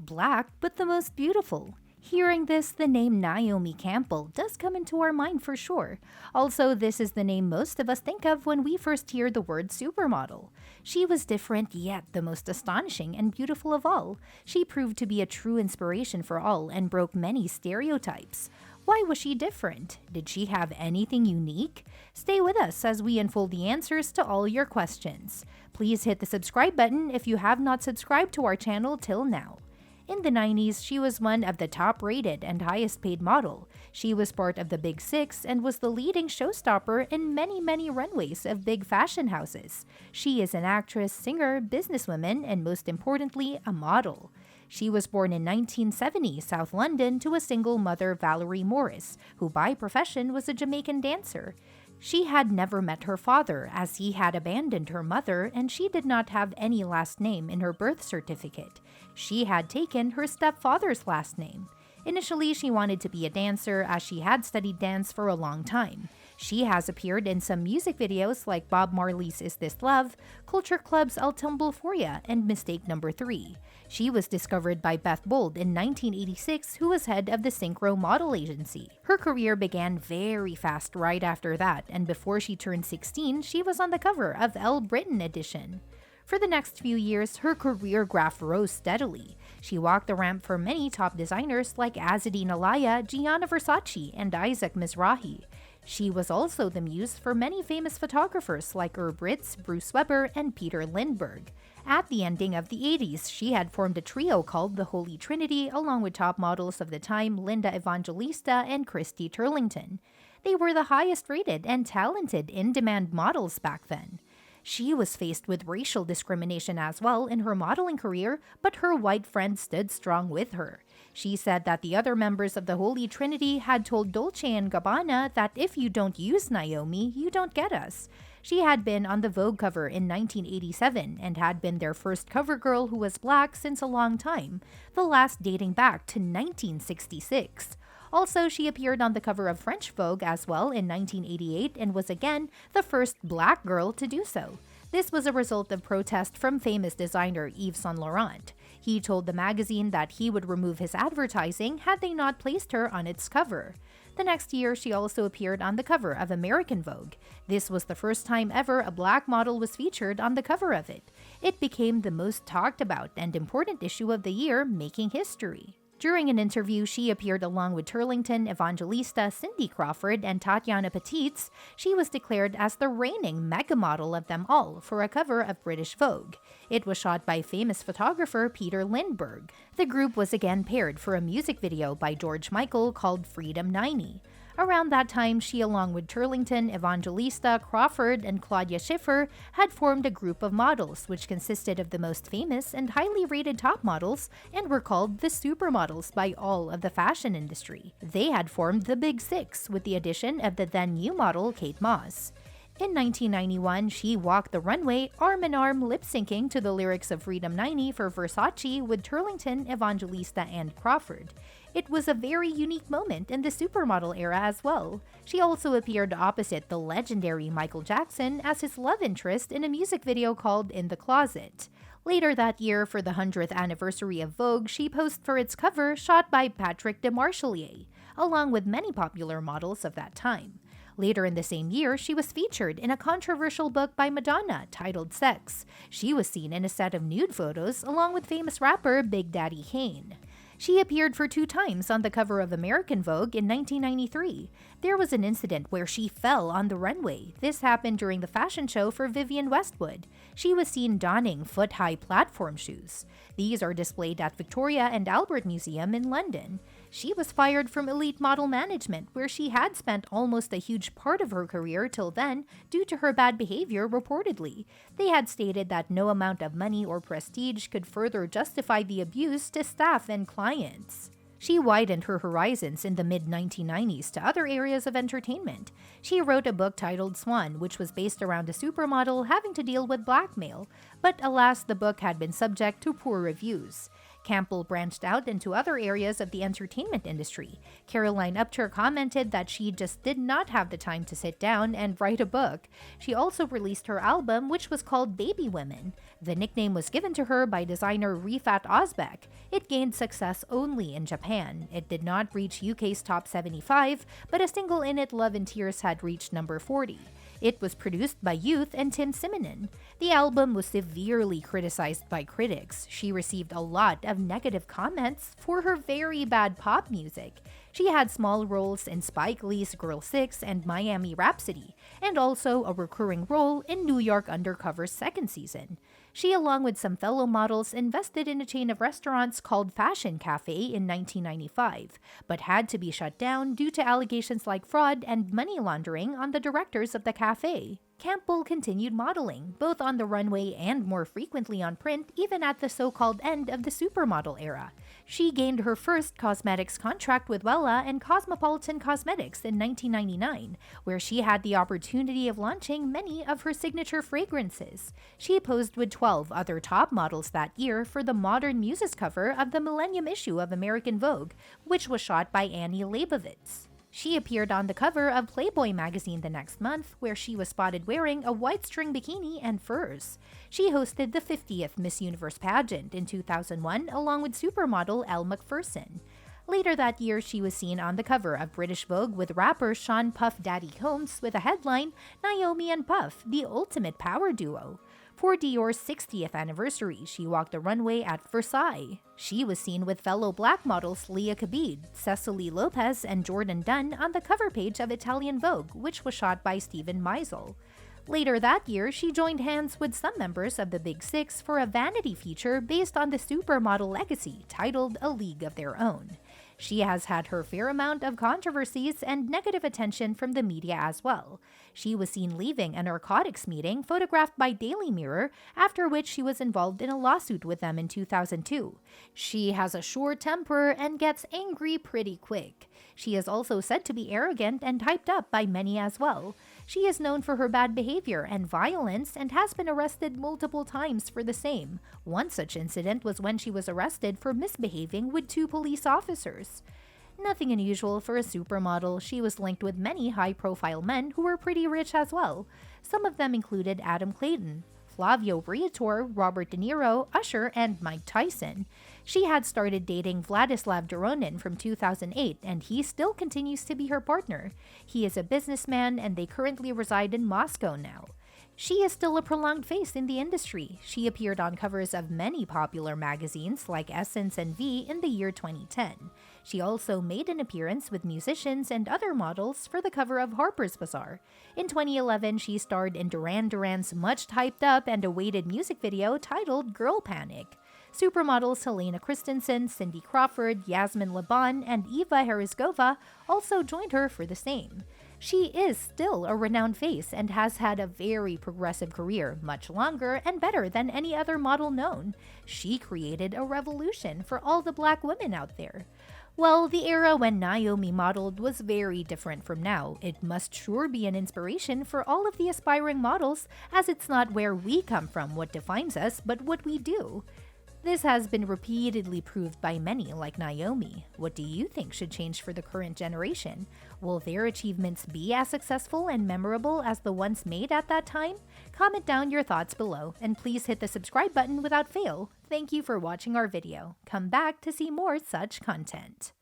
Black, but the most beautiful. Hearing this, the name Naomi Campbell does come into our mind for sure. Also, this is the name most of us think of when we first hear the word supermodel. She was different, yet the most astonishing and beautiful of all. She proved to be a true inspiration for all and broke many stereotypes. Why was she different? Did she have anything unique? Stay with us as we unfold the answers to all your questions. Please hit the subscribe button if you have not subscribed to our channel till now. In the 90s, she was one of the top-rated and highest-paid model. She was part of the Big Six and was the leading showstopper in many runways of big fashion houses. She is an actress, singer, businesswoman, and most importantly, a model. She was born in 1970, South London, to a single mother, Valerie Morris, who by profession was a Jamaican dancer. She had never met her father, as he had abandoned her mother, and she did not have any last name in her birth certificate. She had taken her stepfather's last name. Initially, she wanted to be a dancer, as she had studied dance for a long time. She has appeared in some music videos like Bob Marley's Is This Love, Culture Club's I'll Tumble For Ya, and Mistake Number 3. She was discovered by Beth Bold in 1986, who was head of the Synchro Model Agency. Her career began very fast right after that, and before she turned 16, she was on the cover of Elle Britain edition. For the next few years, her career graph rose steadily. She walked the ramp for many top designers like Azzedine Alaïa, Gianna Versace, and Isaac Mizrahi. She was also the muse for many famous photographers like Herb Ritts, Bruce Weber, and Peter Lindbergh. At the ending of the 80s, she had formed a trio called the Holy Trinity along with top models of the time Linda Evangelista and Christy Turlington. They were the highest rated and talented in-demand models back then. She was faced with racial discrimination as well in her modeling career, but her white friends stood strong with her. She said that the other members of the Holy Trinity had told Dolce & Gabbana that if you don't use Naomi, you don't get us. She had been on the Vogue cover in 1987 and had been their first cover girl who was black since a long time, the last dating back to 1966. Also, she appeared on the cover of French Vogue as well in 1988 and was again the first black girl to do so. This was a result of protest from famous designer Yves Saint Laurent. He told the magazine that he would remove his advertising had they not placed her on its cover. The next year, she also appeared on the cover of American Vogue. This was the first time ever a black model was featured on the cover of it. It became the most talked about and important issue of the year, making history. During an interview, she appeared along with Turlington, Evangelista, Cindy Crawford, and Tatiana Petitz. She was declared as the reigning mega model of them all for a cover of British Vogue. It was shot by famous photographer Peter Lindbergh. The group was again paired for a music video by George Michael called Freedom 90. Around that time, she along with Turlington, Evangelista, Crawford, and Claudia Schiffer had formed a group of models which consisted of the most famous and highly rated top models and were called the supermodels by all of the fashion industry. They had formed the Big Six with the addition of the then new model Kate Moss. In 1991, she walked the runway arm-in-arm lip-syncing to the lyrics of Freedom 90 for Versace with Turlington, Evangelista, and Crawford. It was a very unique moment in the supermodel era as well. She also appeared opposite the legendary Michael Jackson as his love interest in a music video called In the Closet. Later that year, for the 100th anniversary of Vogue, she posed for its cover shot by Patrick Demarchelier, along with many popular models of that time. Later in the same year, she was featured in a controversial book by Madonna titled Sex. She was seen in a set of nude photos along with famous rapper Big Daddy Kane. She appeared for 2 times on the cover of American Vogue in 1993. There was an incident where she fell on the runway. This happened during the fashion show for Vivienne Westwood. She was seen donning foot-high platform shoes. These are displayed at Victoria and Albert Museum in London. She was fired from Elite Model Management, where she had spent almost a huge part of her career till then due to her bad behavior reportedly. They had stated that no amount of money or prestige could further justify the abuse to staff and clients. She widened her horizons in the mid-1990s to other areas of entertainment. She wrote a book titled Swan, which was based around a supermodel having to deal with blackmail, but alas, the book had been subject to poor reviews. Campbell branched out into other areas of the entertainment industry. Caroline Upchur commented that she just did not have the time to sit down and write a book. She also released her album, which was called Baby Women. The nickname was given to her by designer Rifat Ozbek. It gained success only in Japan. It did not reach UK's top 75, but a single in it, Love and Tears, had reached number 40. It was produced by Youth and Tim Simonon. The album was severely criticized by critics. She received a lot of negative comments for her very bad pop music. She had small roles in Spike Lee's Girl 6 and Miami Rhapsody, and also a recurring role in New York Undercover's second season. She, along with some fellow models, invested in a chain of restaurants called Fashion Cafe in 1995, but had to be shut down due to allegations like fraud and money laundering on the directors of the cafe. Campbell continued modeling, both on the runway and more frequently on print, even at the so-called end of the supermodel era. She gained her first cosmetics contract with Wella and Cosmopolitan Cosmetics in 1999, where she had the opportunity of launching many of her signature fragrances. She posed with 12 other top models that year for the Modern Muses cover of the Millennium issue of American Vogue, which was shot by Annie Leibovitz. She appeared on the cover of Playboy magazine the next month, where she was spotted wearing a white string bikini and furs. She hosted the 50th Miss Universe pageant in 2001 along with supermodel Elle Macpherson. Later that year, she was seen on the cover of British Vogue with rapper Sean Puff Daddy Combs with a headline, "Naomi and Puff, the ultimate power duo." For Dior's 60th anniversary, she walked the runway at Versailles. She was seen with fellow black models Leah Khabib, Cecily Lopez, and Jordan Dunn on the cover page of Italian Vogue, which was shot by Steven Meisel. Later that year, she joined hands with some members of the Big Six for a vanity feature based on the supermodel legacy titled A League of Their Own. She has had her fair amount of controversies and negative attention from the media as well. She was seen leaving a narcotics meeting photographed by Daily Mirror, after which she was involved in a lawsuit with them in 2002. She has a short temper and gets angry pretty quick. She is also said to be arrogant and hyped up by many as well. She is known for her bad behavior and violence and has been arrested multiple times for the same. One such incident was when she was arrested for misbehaving with 2 police officers. Nothing unusual for a supermodel. She was linked with many high-profile men who were pretty rich as well. Some of them included Adam Clayton, Flavio Briatore, Robert De Niro, Usher, and Mike Tyson. She had started dating Vladislav Doronin from 2008, and he still continues to be her partner. He is a businessman, and they currently reside in Moscow now. She is still a prolonged face in the industry. She appeared on covers of many popular magazines like Essence and V in the year 2010. She also made an appearance with musicians and other models for the cover of Harper's Bazaar. In 2011, she starred in Duran Duran's much hyped up and awaited music video titled Girl Panic. Supermodels Helena Christensen, Cindy Crawford, Yasmin Laban, and Eva Herzgova also joined her for the same. She is still a renowned face and has had a very progressive career, much longer and better than any other model known. She created a revolution for all the black women out there. Well, the era when Naomi modeled was very different from now. It must sure be an inspiration for all of the aspiring models, as it's not where we come from what defines us, but what we do. This has been repeatedly proved by many like Naomi. What do you think should change for the current generation? Will their achievements be as successful and memorable as the ones made at that time? Comment down your thoughts below, and please hit the subscribe button without fail. Thank you for watching our video. Come back to see more such content.